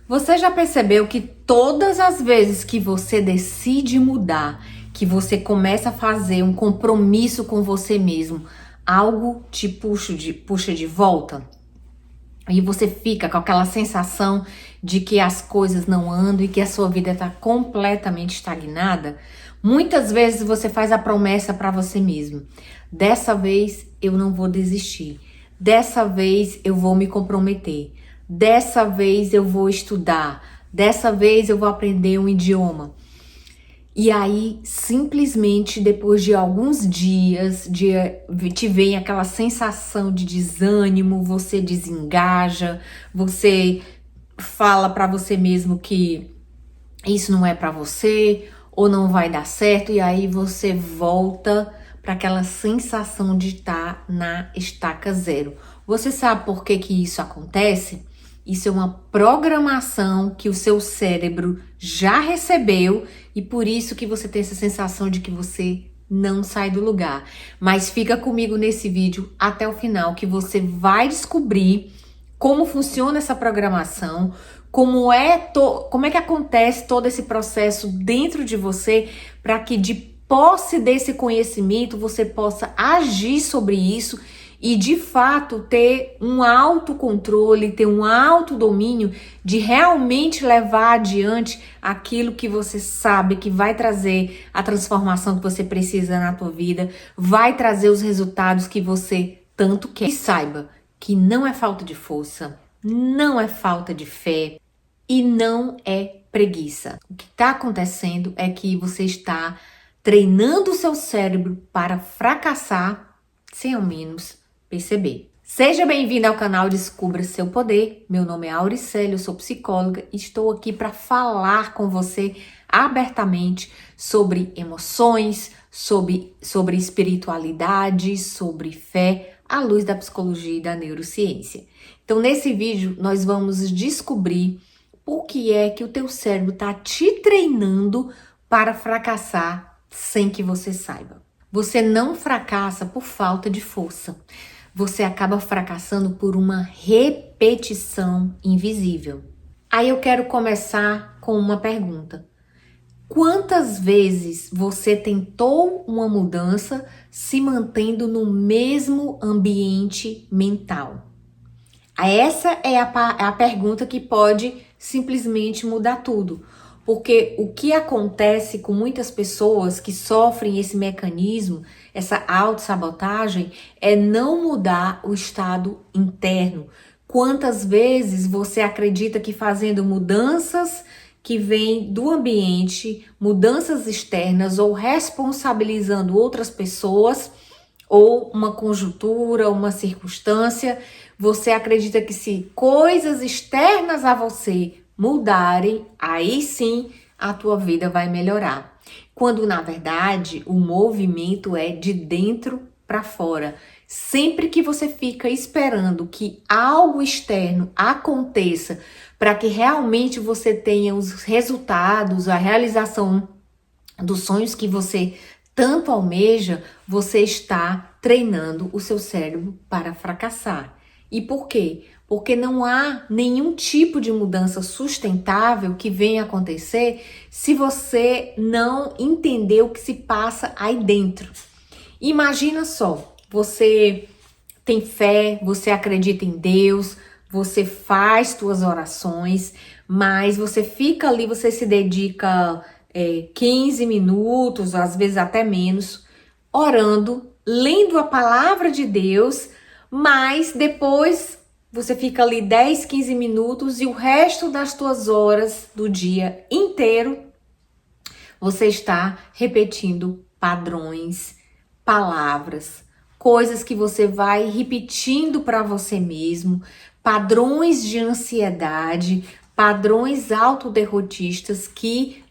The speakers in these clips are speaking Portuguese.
Você já percebeu que todas as vezes que você decide mudar, que você começa a fazer um compromisso com você mesmo, algo te puxa de volta? E você fica com aquela sensação de que as coisas não andam e que a sua vida está completamente estagnada? Muitas vezes você faz a promessa para você mesmo: dessa vez eu não vou desistir, dessa vez eu vou me comprometer, dessa vez eu vou estudar, dessa vez eu vou aprender um idioma. E aí, simplesmente, depois de alguns dias, te vem aquela sensação de desânimo, você desengaja, você fala para você mesmo que isso não é para você, ou não vai dar certo, e aí você volta para aquela sensação de estar na estaca zero. Você sabe por que que isso acontece? Isso é uma programação que o seu cérebro já recebeu e por isso que você tem essa sensação de que você não sai do lugar. Mas fica comigo nesse vídeo até o final que você vai descobrir como funciona essa programação, como é que acontece todo esse processo dentro de você para que de posse desse conhecimento você possa agir sobre isso e de fato ter um autocontrole, ter um autodomínio de realmente levar adiante aquilo que você sabe que vai trazer a transformação que você precisa na tua vida, vai trazer os resultados que você tanto quer. E saiba que não é falta de força, não é falta de fé e não é preguiça. O que está acontecendo é que você está treinando o seu cérebro para fracassar sem ao menos perceber. Seja bem-vindo ao canal Descubra Seu Poder. Meu nome é Auricélia, eu sou psicóloga e estou aqui para falar com você abertamente sobre emoções, sobre espiritualidade, sobre fé, à luz da psicologia e da neurociência. Então, nesse vídeo, nós vamos descobrir por que é que o teu cérebro está te treinando para fracassar sem que você saiba. Você não fracassa por falta de força. Você acaba fracassando por uma repetição invisível. Aí eu quero começar com uma pergunta. Quantas vezes você tentou uma mudança se mantendo no mesmo ambiente mental? Essa é a pergunta que pode simplesmente mudar tudo. Porque o que acontece com muitas pessoas que sofrem esse mecanismo, essa autossabotagem, é não mudar o estado interno. Quantas vezes você acredita que fazendo mudanças que vêm do ambiente, mudanças externas ou responsabilizando outras pessoas, ou uma conjuntura, uma circunstância, você acredita que se coisas externas a você mudarem, aí sim a tua vida vai melhorar. Quando na verdade o movimento é de dentro para fora. Sempre que você fica esperando que algo externo aconteça para que realmente você tenha os resultados, a realização dos sonhos que você tanto almeja, você está treinando o seu cérebro para fracassar. E por quê? Porque não há nenhum tipo de mudança sustentável que venha acontecer se você não entender o que se passa aí dentro. Imagina só, você tem fé, você acredita em Deus, você faz suas orações, mas você fica ali, você se dedica 15 minutos, às vezes até menos, orando, lendo a palavra de Deus, mas depois você fica ali 10, 15 minutos e o resto das tuas horas do dia inteiro você está repetindo padrões, palavras, coisas que você vai repetindo para você mesmo, padrões de ansiedade, padrões autoderrotistas que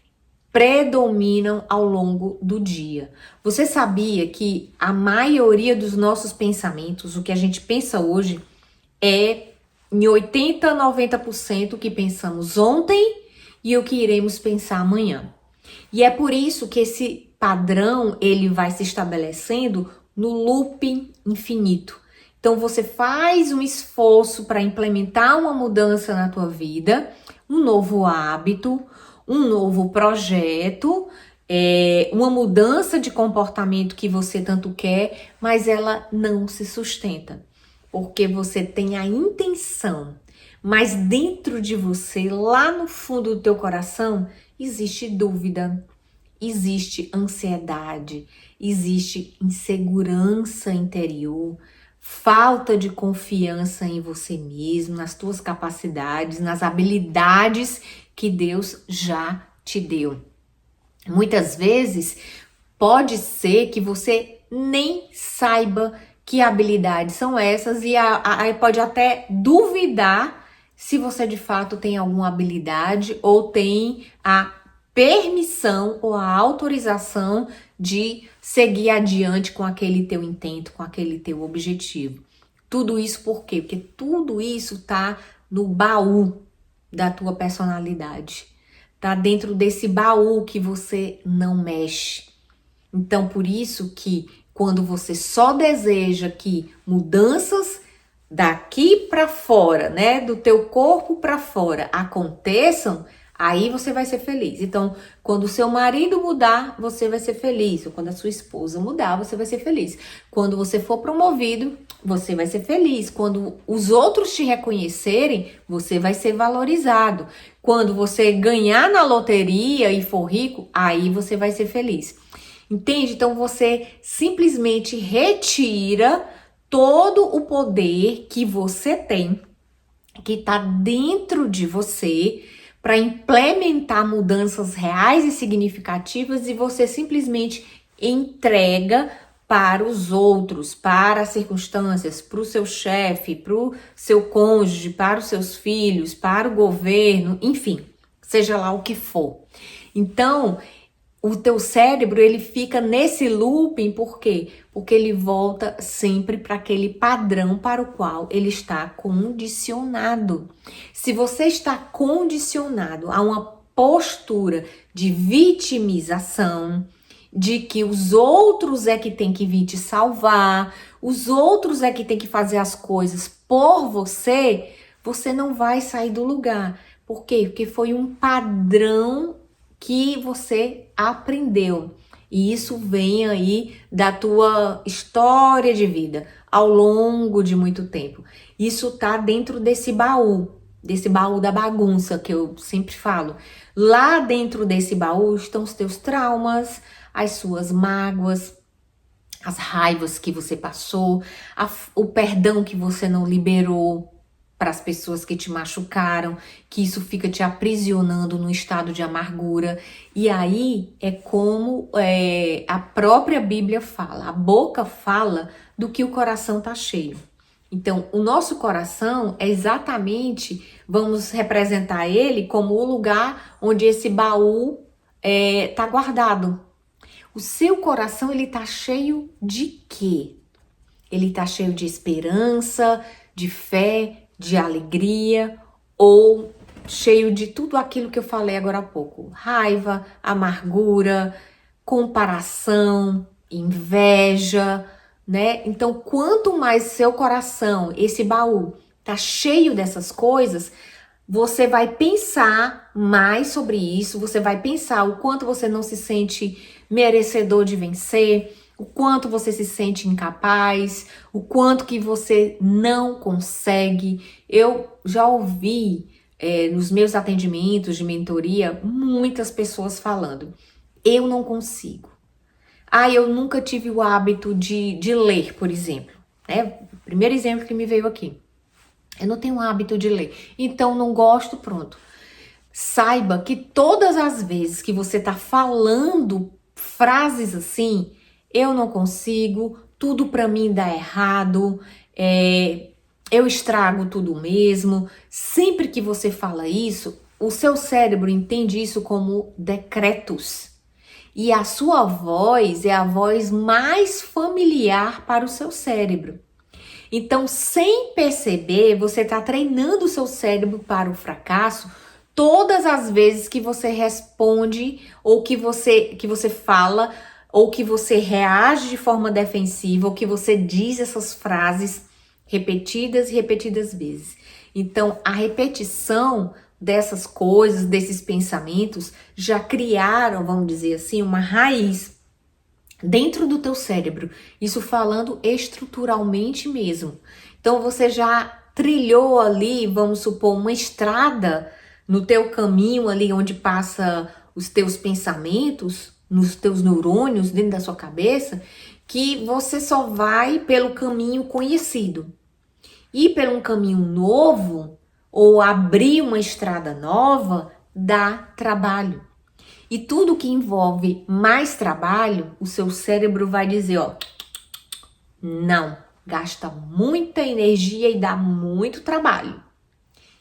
predominam ao longo do dia. Você sabia que a maioria dos nossos pensamentos, o que a gente pensa hoje, é em 80 a 90% o que pensamos ontem e o que iremos pensar amanhã. E é por isso que esse padrão ele vai se estabelecendo no looping infinito. Então você faz um esforço para implementar uma mudança na tua vida, um novo hábito, um novo projeto, uma mudança de comportamento que você tanto quer, mas ela não se sustenta, porque você tem a intenção, mas dentro de você, lá no fundo do teu coração, existe dúvida, existe ansiedade, existe insegurança interior, falta de confiança em você mesmo, nas tuas capacidades, nas habilidades que Deus já te deu. Muitas vezes pode ser que você nem saiba que habilidades são essas e aí pode até duvidar se você de fato tem alguma habilidade ou tem a permissão ou a autorização de seguir adiante com aquele teu intento, com aquele teu objetivo. Tudo isso por quê? Porque tudo isso tá no baú da tua personalidade. Tá dentro desse baú que você não mexe. Então, por isso que quando você só deseja que mudanças daqui para fora, né, do teu corpo para fora aconteçam, aí você vai ser feliz. Então, quando o seu marido mudar, você vai ser feliz. Ou quando a sua esposa mudar, você vai ser feliz. Quando você for promovido, você vai ser feliz. Quando os outros te reconhecerem, você vai ser valorizado. Quando você ganhar na loteria e for rico, aí você vai ser feliz. Entende? Então você simplesmente retira todo o poder que você tem, que está dentro de você, para implementar mudanças reais e significativas, e você simplesmente entrega para os outros, para as circunstâncias, para o seu chefe, para o seu cônjuge, para os seus filhos, para o governo, enfim, seja lá o que for. Então, o teu cérebro, ele fica nesse looping, por quê? Porque ele volta sempre para aquele padrão para o qual ele está condicionado. Se você está condicionado a uma postura de vitimização, de que os outros é que tem que vir te salvar, os outros é que tem que fazer as coisas por você, você não vai sair do lugar. Por quê? Porque foi um padrão que você aprendeu. E isso vem aí da tua história de vida, ao longo de muito tempo. Isso tá dentro desse baú da bagunça que eu sempre falo. Lá dentro desse baú estão os teus traumas, as suas mágoas, as raivas que você passou, o perdão que você não liberou para as pessoas que te machucaram, que isso fica te aprisionando num estado de amargura. E aí é como a própria Bíblia fala, a boca fala do que o coração tá cheio. Então, o nosso coração é exatamente, vamos representar ele como o lugar onde esse baú tá guardado. O seu coração, ele tá cheio de quê? Ele tá cheio de esperança, de fé, de alegria, ou cheio de tudo aquilo que eu falei agora há pouco. Raiva, amargura, comparação, inveja, né? Então, quanto mais seu coração, esse baú, tá cheio dessas coisas, você vai pensar mais sobre isso, você vai pensar o quanto você não se sente merecedor de vencer, o quanto você se sente incapaz, o quanto que você não consegue. Eu já ouvi nos meus atendimentos de mentoria muitas pessoas falando, eu não consigo. Eu nunca tive o hábito de ler, por exemplo. Primeiro exemplo que me veio aqui. Eu não tenho o hábito de ler, então não gosto, pronto. Saiba que todas as vezes que você tá falando frases assim, eu não consigo, tudo pra mim dá errado, eu estrago tudo mesmo. Sempre que você fala isso, o seu cérebro entende isso como decretos. E a sua voz é a voz mais familiar para o seu cérebro. Então, sem perceber, você está treinando o seu cérebro para o fracasso todas as vezes que você responde, ou que você fala, ou que você reage de forma defensiva, ou que você diz essas frases repetidas e repetidas vezes. Então, a repetição dessas coisas, desses pensamentos, já criaram, vamos dizer assim, uma raiz dentro do teu cérebro. Isso falando estruturalmente mesmo. Então você já trilhou ali, vamos supor, uma estrada no teu caminho ali onde passa os teus pensamentos, nos teus neurônios dentro da sua cabeça, que você só vai pelo caminho conhecido. Ir por um caminho novo ou abrir uma estrada nova dá trabalho. E tudo que envolve mais trabalho, o seu cérebro vai dizer, ó, não, gasta muita energia e dá muito trabalho.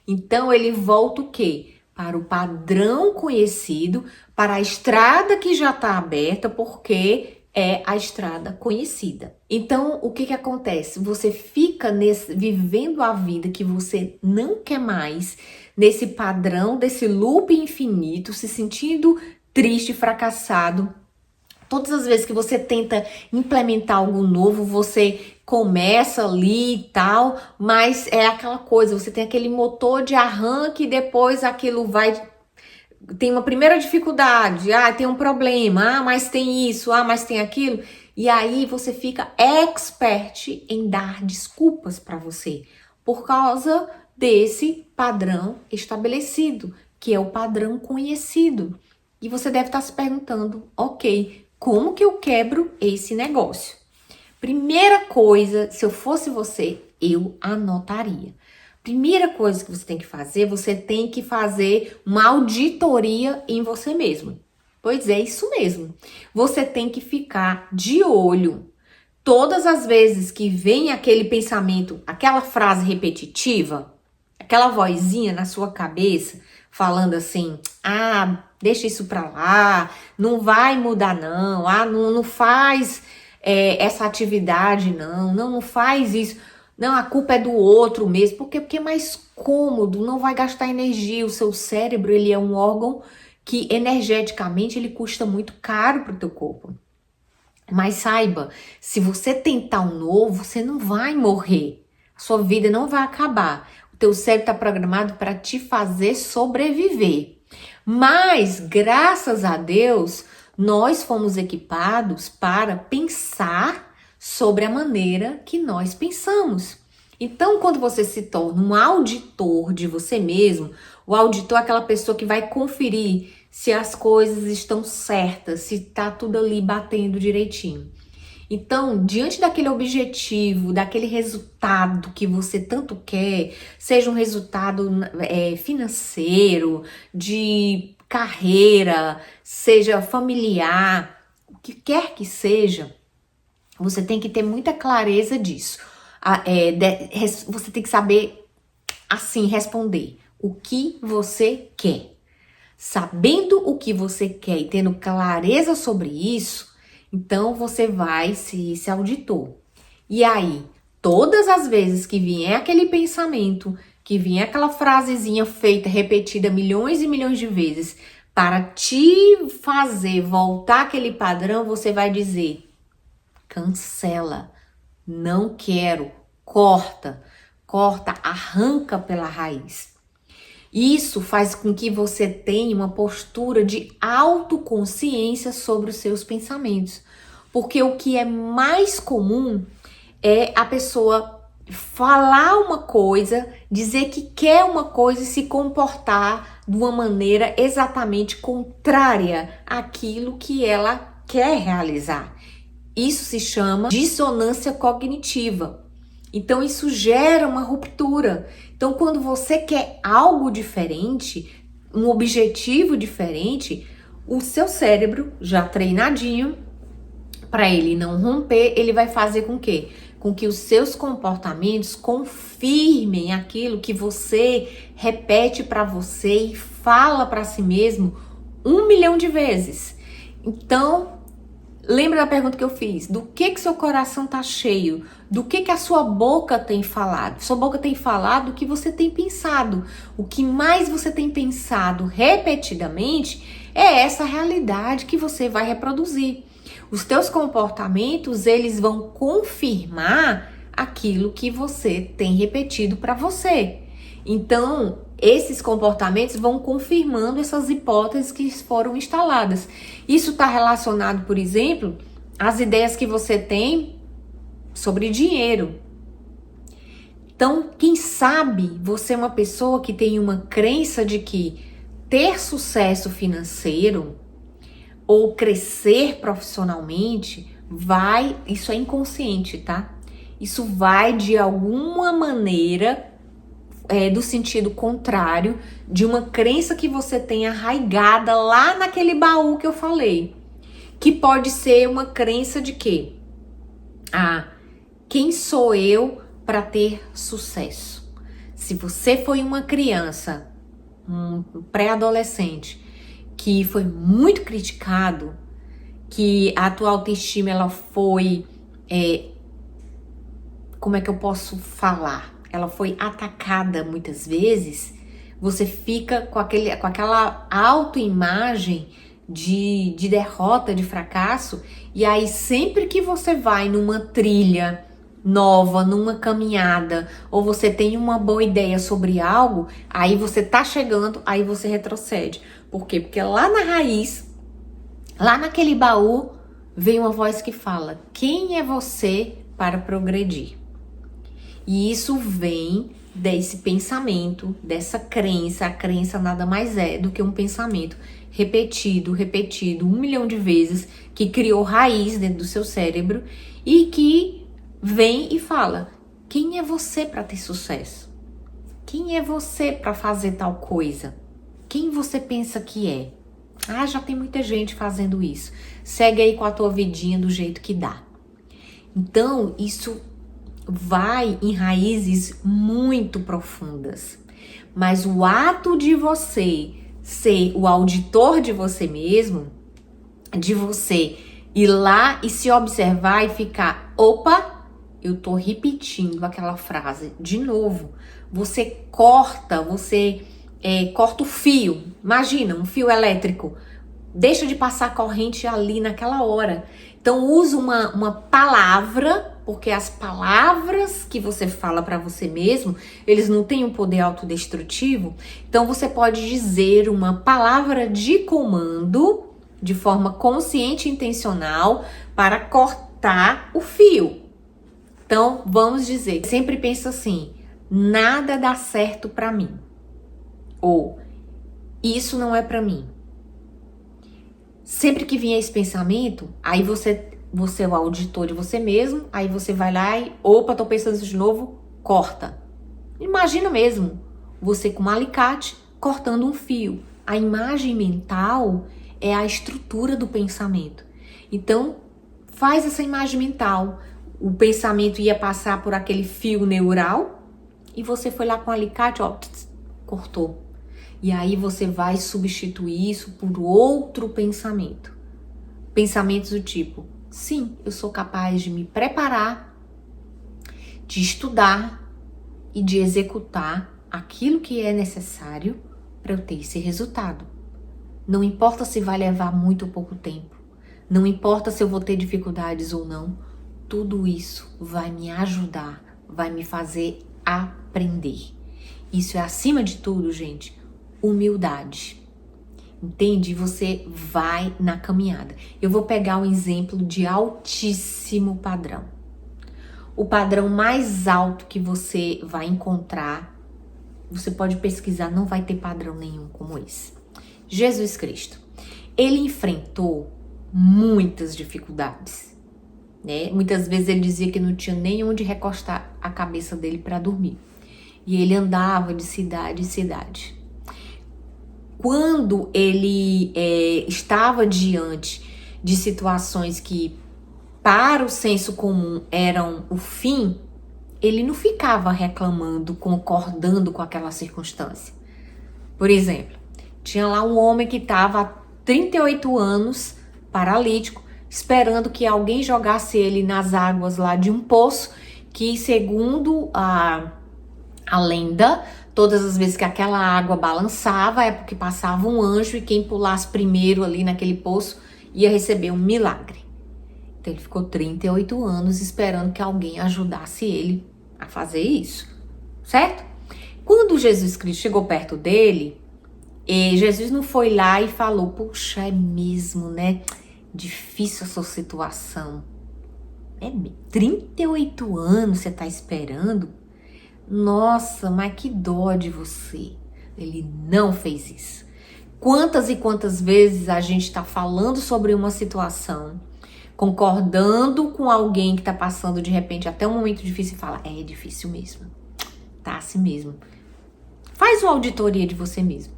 Então ele volta o quê? Para o padrão conhecido, para a estrada que já está aberta, porque é a estrada conhecida. Então, o que acontece? Você fica vivendo a vida que você não quer mais, nesse padrão, desse loop infinito, se sentindo triste, fracassado. Todas as vezes que você tenta implementar algo novo, você começa ali e tal, mas é aquela coisa, você tem aquele motor de arranque e depois aquilo tem uma primeira dificuldade, tem um problema, mas tem isso, mas tem aquilo, e aí você fica expert em dar desculpas para você, por causa desse padrão estabelecido, que é o padrão conhecido. E você deve estar se perguntando, ok, como que eu quebro esse negócio? Primeira coisa, se eu fosse você, eu anotaria. Primeira coisa que você tem que fazer uma auditoria em você mesmo. Pois é, isso mesmo. Você tem que ficar de olho. Todas as vezes que vem aquele pensamento, aquela frase repetitiva, aquela vozinha na sua cabeça, falando assim, deixa isso pra lá, não vai mudar não, não faz essa atividade não faz isso, não, a culpa é do outro mesmo, porque é mais cômodo, não vai gastar energia, o seu cérebro, ele é um órgão que energeticamente ele custa muito caro pro teu corpo. Mas saiba, se você tentar um novo, você não vai morrer, a sua vida não vai acabar. O teu cérebro está programado para te fazer sobreviver. Mas, graças a Deus, nós fomos equipados para pensar sobre a maneira que nós pensamos. Então, quando você se torna um auditor de você mesmo, o auditor é aquela pessoa que vai conferir se as coisas estão certas, se tá tudo ali batendo direitinho. Então, diante daquele objetivo, daquele resultado que você tanto quer, seja um resultado financeiro, de carreira, seja familiar, o que quer que seja, você tem que ter muita clareza disso. Você tem que saber, assim, responder o que você quer. Sabendo o que você quer e tendo clareza sobre isso, então você vai se auditor. E aí, todas as vezes que vier aquele pensamento, que vier aquela frasezinha feita, repetida milhões e milhões de vezes, para te fazer voltar aquele padrão, você vai dizer, cancela, não quero, corta, arranca pela raiz. Isso faz com que você tenha uma postura de autoconsciência sobre os seus pensamentos. Porque o que é mais comum é a pessoa falar uma coisa, dizer que quer uma coisa e se comportar de uma maneira exatamente contrária àquilo que ela quer realizar. Isso se chama dissonância cognitiva. Então isso gera uma ruptura. Então quando você quer algo diferente, um objetivo diferente, o seu cérebro, já treinadinho, para ele não romper, ele vai fazer com quê? Com que os seus comportamentos confirmem aquilo que você repete para você e fala para si mesmo 1 milhão de vezes. Então, lembra da pergunta que eu fiz? Do que seu coração tá cheio? Do que a sua boca tem falado? Sua boca tem falado o que você tem pensado. O que mais você tem pensado repetidamente é essa realidade que você vai reproduzir. Os teus comportamentos, eles vão confirmar aquilo que você tem repetido para você. Então, esses comportamentos vão confirmando essas hipóteses que foram instaladas. Isso está relacionado, por exemplo, às ideias que você tem sobre dinheiro. Então, quem sabe você é uma pessoa que tem uma crença de que ter sucesso financeiro ou crescer profissionalmente isso é inconsciente, tá? Isso vai de alguma maneira do sentido contrário de uma crença que você tem arraigada lá naquele baú que eu falei. Que pode ser uma crença de quê? Quem sou eu para ter sucesso? Se você foi uma criança, um pré-adolescente, que foi muito criticado, que a tua autoestima ela foi, como é que eu posso falar? Ela foi atacada muitas vezes, você fica com aquela autoimagem de derrota, de fracasso, e aí sempre que você vai numa trilha nova, numa caminhada, ou você tem uma boa ideia sobre algo, aí você tá chegando, aí você retrocede. Por quê? Porque lá na raiz, lá naquele baú, vem uma voz que fala: quem é você para progredir? E isso vem desse pensamento, dessa crença. A crença nada mais é do que um pensamento repetido 1 milhão de vezes, que criou raiz dentro do seu cérebro e que vem e fala: quem é você para ter sucesso? Quem é você para fazer tal coisa? Quem você pensa que é? Já tem muita gente fazendo isso. Segue aí com a tua vidinha do jeito que dá. Então, isso vai em raízes muito profundas. Mas o ato de você ser o auditor de você mesmo, de você ir lá e se observar e ficar: opa, eu tô repetindo aquela frase de novo. Você corta o fio. Imagina, um fio elétrico. Deixa de passar corrente ali naquela hora. Então usa uma palavra, porque as palavras que você fala para você mesmo, eles não têm um poder autodestrutivo. Então você pode dizer uma palavra de comando de forma consciente e intencional para cortar o fio. Então vamos dizer, sempre pensa assim: nada dá certo para mim. Ou isso não é para mim. Sempre que vier esse pensamento, aí você é o auditor de você mesmo, aí você vai lá e, opa, tô pensando isso de novo, corta. Imagina mesmo, você com um alicate cortando um fio. A imagem mental é a estrutura do pensamento. Então, faz essa imagem mental. O pensamento ia passar por aquele fio neural e você foi lá com o alicate, cortou. E aí você vai substituir isso por outro pensamento. Pensamentos do tipo: sim, eu sou capaz de me preparar, de estudar e de executar aquilo que é necessário para eu ter esse resultado. Não importa se vai levar muito ou pouco tempo. Não importa se eu vou ter dificuldades ou não. Tudo isso vai me ajudar, vai me fazer aprender. Isso é, acima de tudo, gente, humildade. Entende? Você vai na caminhada. Eu vou pegar um exemplo de altíssimo padrão. O padrão mais alto que você vai encontrar, você pode pesquisar, não vai ter padrão nenhum como esse. Jesus Cristo. Ele enfrentou muitas dificuldades, né? Muitas vezes ele dizia que não tinha nem onde recostar a cabeça dele para dormir. E ele andava de cidade em cidade. Quando ele estava diante de situações que, para o senso comum, eram o fim, ele não ficava reclamando, concordando com aquela circunstância. Por exemplo, tinha lá um homem que estava há 38 anos, paralítico, esperando que alguém jogasse ele nas águas lá de um poço, que, segundo a lenda, todas as vezes que aquela água balançava é porque passava um anjo e quem pulasse primeiro ali naquele poço ia receber um milagre. Então ele ficou 38 anos esperando que alguém ajudasse ele a fazer isso, certo? Quando Jesus Cristo chegou perto dele, Jesus não foi lá e falou, puxa, é mesmo, né? Difícil essa situação. 38 anos você tá esperando? Nossa, mas que dó de você. Ele não fez isso. Quantas e quantas vezes a gente tá falando sobre uma situação, concordando com alguém que tá passando de repente até um momento difícil e fala, é difícil mesmo. Tá assim mesmo. Faz uma auditoria de você mesmo.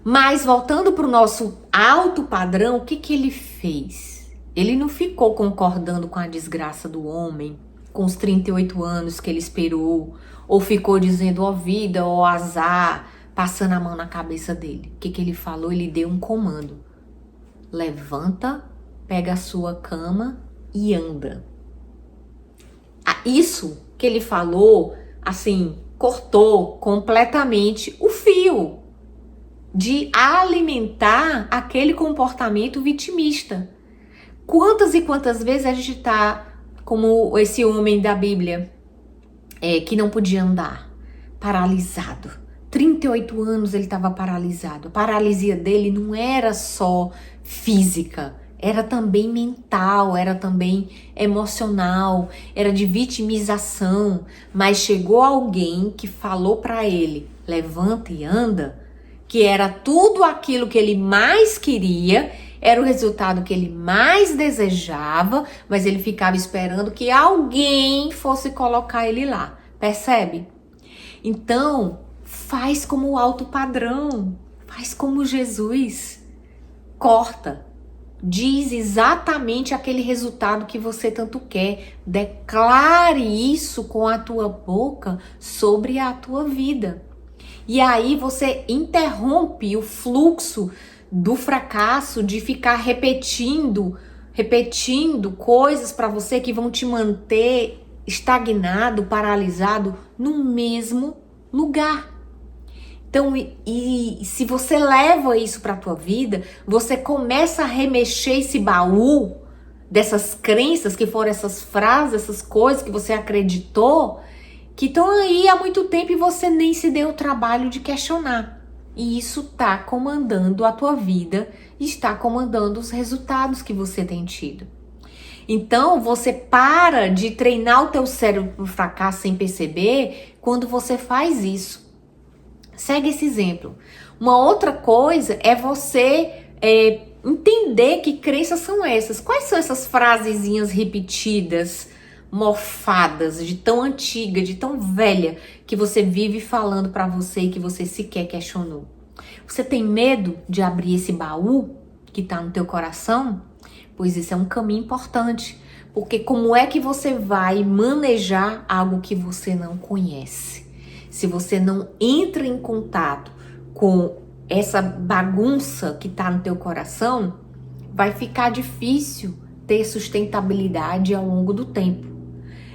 Mas voltando para o nosso alto padrão, o que que ele fez? Ele não ficou concordando com a desgraça do homem, com os 38 anos que ele esperou, ou ficou dizendo, ó vida, ó azar, passando a mão na cabeça dele. O que que ele falou? Ele deu um comando. Levanta, pega a sua cama e anda. Isso que ele falou, assim, cortou completamente o fio de alimentar aquele comportamento vitimista. Quantas e quantas vezes a gente tá como esse homem da Bíblia, que não podia andar, paralisado. 38 anos ele estava paralisado. A paralisia dele não era só física, era também mental, era também emocional, era de vitimização. Mas chegou alguém que falou para ele, levanta e anda, que era tudo aquilo que ele mais queria, era o resultado que ele mais desejava, mas ele ficava esperando que alguém fosse colocar ele lá. Percebe? Então, faz como o alto padrão, faz como Jesus. Corta. Diz exatamente aquele resultado que você tanto quer. Declare isso com a tua boca sobre a tua vida. E aí você interrompe o fluxo do fracasso de ficar repetindo coisas para você que vão te manter estagnado, paralisado no mesmo lugar. Então, e se você leva isso para a tua vida, você começa a remexer esse baú dessas crenças, que foram essas frases, essas coisas que você acreditou, que estão aí há muito tempo e você nem se deu o trabalho de questionar. E isso está comandando a tua vida, está comandando os resultados que você tem tido. Então, você para de treinar o teu cérebro para o fracasso sem perceber quando você faz isso. Segue esse exemplo. Uma outra coisa é você entender que crenças são essas. Quais são essas frasezinhas repetidas, mofadas, de tão antiga, de tão velha, que você vive falando para você e que você sequer questionou? Você tem medo de abrir esse baú que tá no teu coração? Pois isso é um caminho importante, porque como é que você vai manejar algo que você não conhece? Se você não entra em contato com essa bagunça que tá no teu coração, vai ficar difícil ter sustentabilidade ao longo do tempo.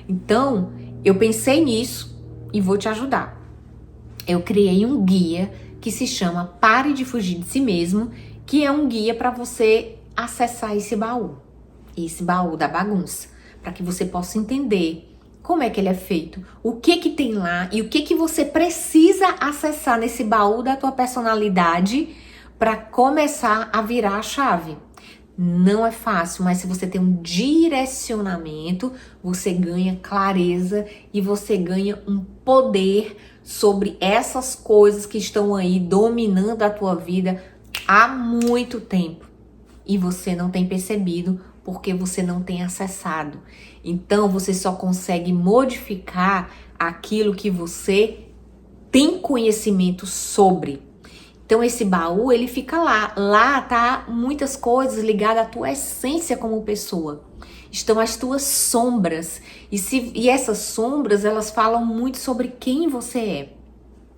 Então, eu pensei nisso e vou te ajudar. Eu criei um guia que se chama Pare de Fugir de Si Mesmo, que é um guia para você acessar esse baú da bagunça, para que você possa entender como é que ele é feito, o que que tem lá e o que que você precisa acessar nesse baú da tua personalidade para começar a virar a chave. Não é fácil, mas se você tem um direcionamento, você ganha clareza e você ganha um poder sobre essas coisas que estão aí dominando a tua vida há muito tempo. E você não tem percebido porque você não tem acessado. Então, você só consegue modificar aquilo que você tem conhecimento sobre. Então, esse baú, ele fica lá. Lá tá muitas coisas ligadas à tua essência como pessoa. Estão as tuas sombras. E essas sombras, elas falam muito sobre quem você é.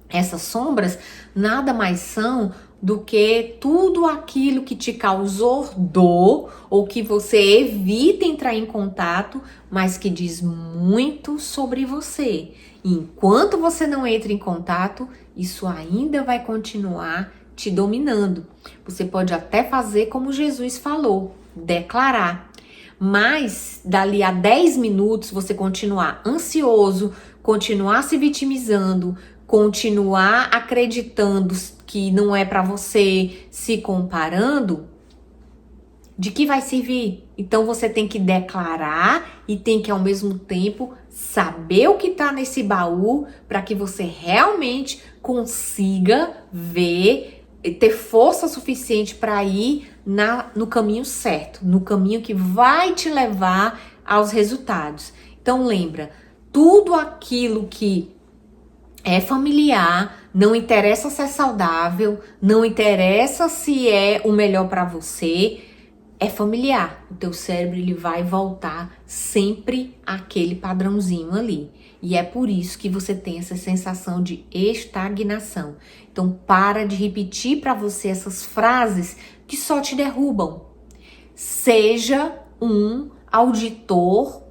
Essas sombras nada mais são do que tudo aquilo que te causou dor ou que você evita entrar em contato, mas que diz muito sobre você. E enquanto você não entra em contato, isso ainda vai continuar te dominando. Você pode até fazer como Jesus falou, declarar. Mas dali a 10 minutos você continuar ansioso, continuar se vitimizando, continuar acreditando que não é para você, se comparando, de que vai servir? Então você tem que declarar e tem que ao mesmo tempo saber o que tá nesse baú para que você realmente consiga ver e ter força suficiente para ir no caminho certo, no caminho que vai te levar aos resultados. Então lembra, tudo aquilo que é familiar, não interessa se é saudável, não interessa se é o melhor para você, é familiar. O teu cérebro ele vai voltar sempre àquele padrãozinho ali. E é por isso que você tem essa sensação de estagnação. Então para de repetir para você essas frases que só te derrubam. Seja um auditor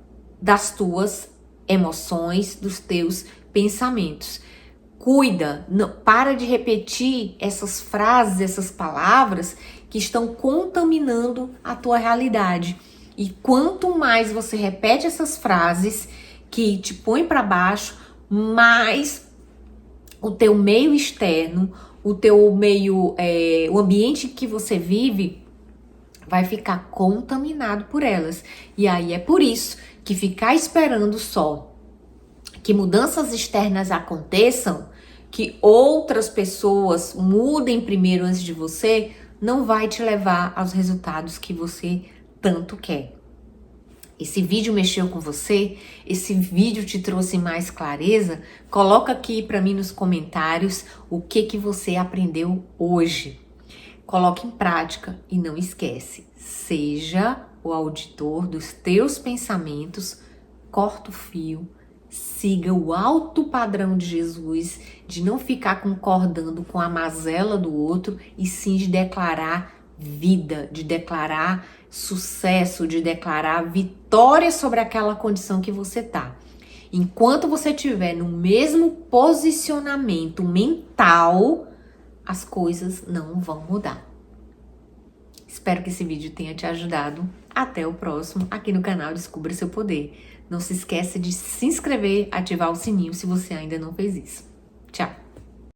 das tuas emoções, dos teus pensamentos. Cuida, não, para de repetir essas frases, essas palavras que estão contaminando a tua realidade. E quanto mais você repete essas frases que te põem para baixo, mais o teu meio externo, o teu meio, o ambiente que você vive vai ficar contaminado por elas. E aí é por isso que ficar esperando só que mudanças externas aconteçam, que outras pessoas mudem primeiro antes de você, não vai te levar aos resultados que você tanto quer. Esse vídeo mexeu com você? Esse vídeo te trouxe mais clareza? Coloca aqui para mim nos comentários o que você aprendeu hoje. Coloque em prática e não esquece, seja o auditor dos teus pensamentos, corta o fio, siga o alto padrão de Jesus, de não ficar concordando com a mazela do outro, e sim de declarar vida, de declarar sucesso, de declarar vitória sobre aquela condição que você tá. Enquanto você estiver no mesmo posicionamento mental, as coisas não vão mudar. Espero que esse vídeo tenha te ajudado. Até o próximo aqui no canal Descubra Seu Poder. Não se esqueça de se inscrever, ativar o sininho se você ainda não fez isso. Tchau!